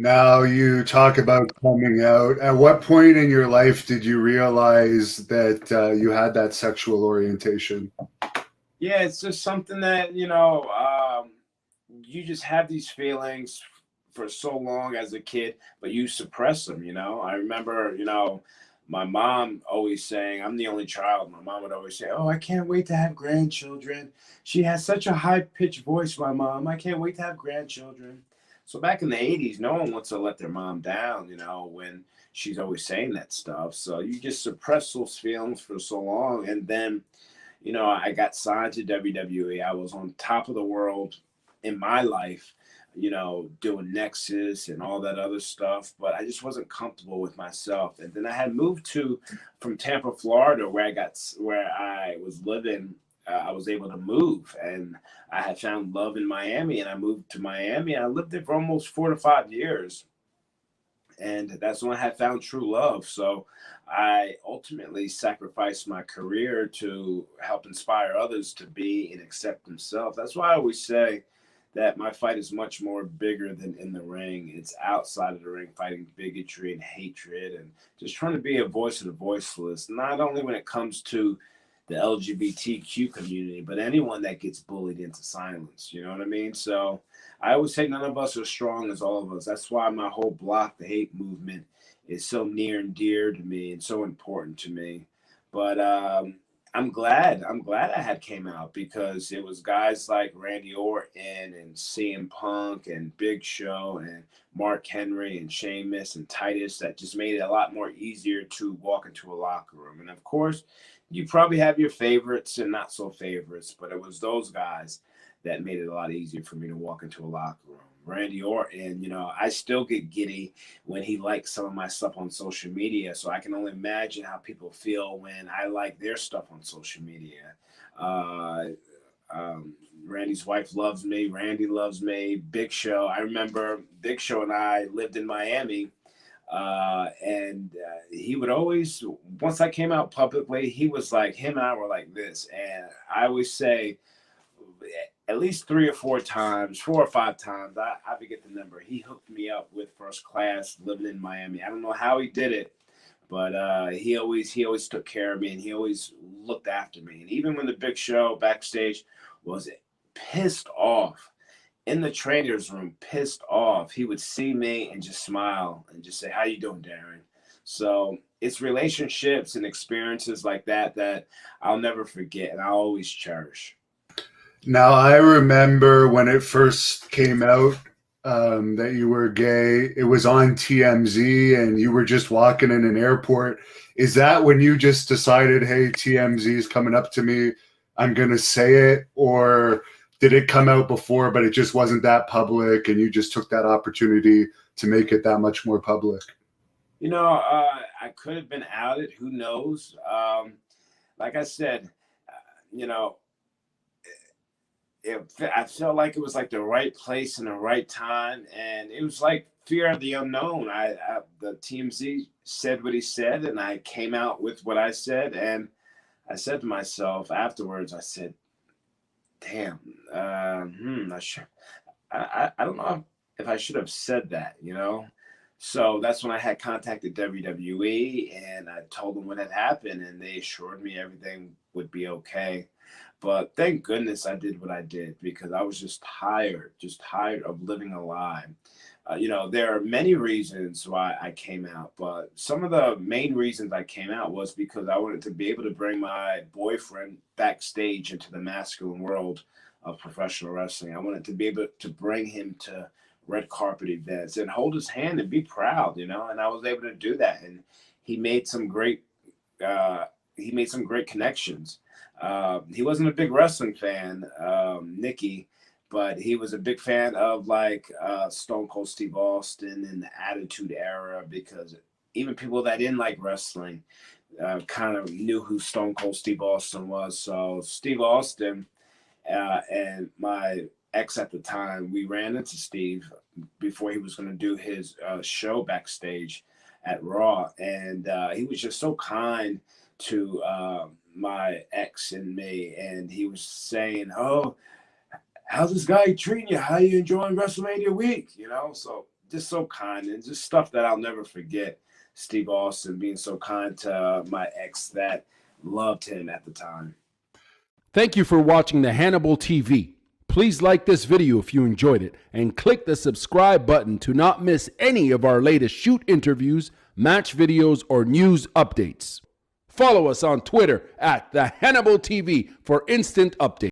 Now you talk about coming out. At what point in your life did you realize that you had that sexual orientation? Yeah, it's just something that, you just have these feelings for so long as a kid, but you suppress them, I remember, my mom always saying, I'm the only child. My mom would always say, "Oh, I can't wait to have grandchildren. She has such a high pitched voice, my mom. I can't wait to have grandchildren." So back in the 80s, no one wants to let their mom down, when she's always saying that stuff. So you just suppress those feelings for so long. And then I got signed to WWE. I was on top of the world in my life, doing Nexus and all that other stuff, but I just wasn't comfortable with myself. And then I had moved to from Tampa, Florida, where I was living. I was able to move, and I had found love in Miami, and I moved to Miami. And I lived there for almost 4 to 5 years, and that's when I had found true love. So I ultimately sacrificed my career to help inspire others to be and accept themselves. That's why I always say that my fight is much more bigger than in the ring. It's outside of the ring, fighting bigotry and hatred, and just trying to be a voice of the voiceless. Not only when it comes to the LGBTQ community, but anyone that gets bullied into silence. You know what I mean? So I always say none of us are strong as all of us. That's why my whole block the hate movement is so near and dear to me and so important to me. But I'm glad I had came out because it was guys like Randy Orton and CM Punk and Big Show and Mark Henry and Sheamus and Titus that just made it a lot more easier to walk into a locker room. And of course, you probably have your favorites and not so favorites, but it was those guys that made it a lot easier for me to walk into a locker room. Randy Orton, I still get giddy when he likes some of my stuff on social media. So I can only imagine how people feel when I like their stuff on social media. Uh, Randy's wife loves me. Randy loves me. Big Show. I remember Big Show and I lived in Miami. And he would always, once I came out publicly, he was like, him and I were like this. And I always say, at least 3 or 4 times, 4 or 5 times, I forget the number. He hooked me up with first class living in Miami. I don't know how he did it, but he always took care of me and he always looked after me. And even when the Big Show backstage was pissed off in the trainer's room, pissed off, he would see me and just smile and just say, "How you doing, Darren?" So it's relationships and experiences like that I'll never forget and I'll always cherish. Now, I remember when it first came out that you were gay, it was on TMZ and you were just walking in an airport. Is that when you just decided, hey, TMZ is coming up to me, I'm going to say it? Or did it come out before, but it just wasn't that public and you just took that opportunity to make it that much more public? I could have been outed. Who knows? Like I said, you know, I felt like it was like the right place and the right time, and it was like fear of the unknown. The TMZ said what he said, and I came out with what I said, and I said to myself afterwards, I said, "Damn, I should, I don't know if I should have said that." So that's when I had contacted WWE and I told them what had happened, and they assured me everything would be okay. But thank goodness I did what I did because I was just tired of living a lie. There are many reasons why I came out, but some of the main reasons I came out was because I wanted to be able to bring my boyfriend backstage into the masculine world of professional wrestling. I wanted to be able to bring him to red carpet events and hold his hand and be proud. And I was able to do that. And he made some great uh, he made some great connections. He wasn't a big wrestling fan, Nikki, but he was a big fan of like Stone Cold Steve Austin and the Attitude Era because even people that didn't like wrestling kind of knew who Stone Cold Steve Austin was. So Steve Austin and my ex at the time, we ran into Steve before he was going to do his show backstage at Raw, and he was just so kind to my ex and me, and he was saying, "Oh, how's this guy treating you? How you enjoying WrestleMania week?" So just so kind, and just stuff that I'll never forget. Steve Austin being so kind to my ex that loved him at the time. Thank you for watching the Hannibal TV. Please like this video if you enjoyed it, and click the subscribe button to not miss any of our latest shoot interviews, match videos, or news updates. Follow us on Twitter at the Hannibal TV for instant updates.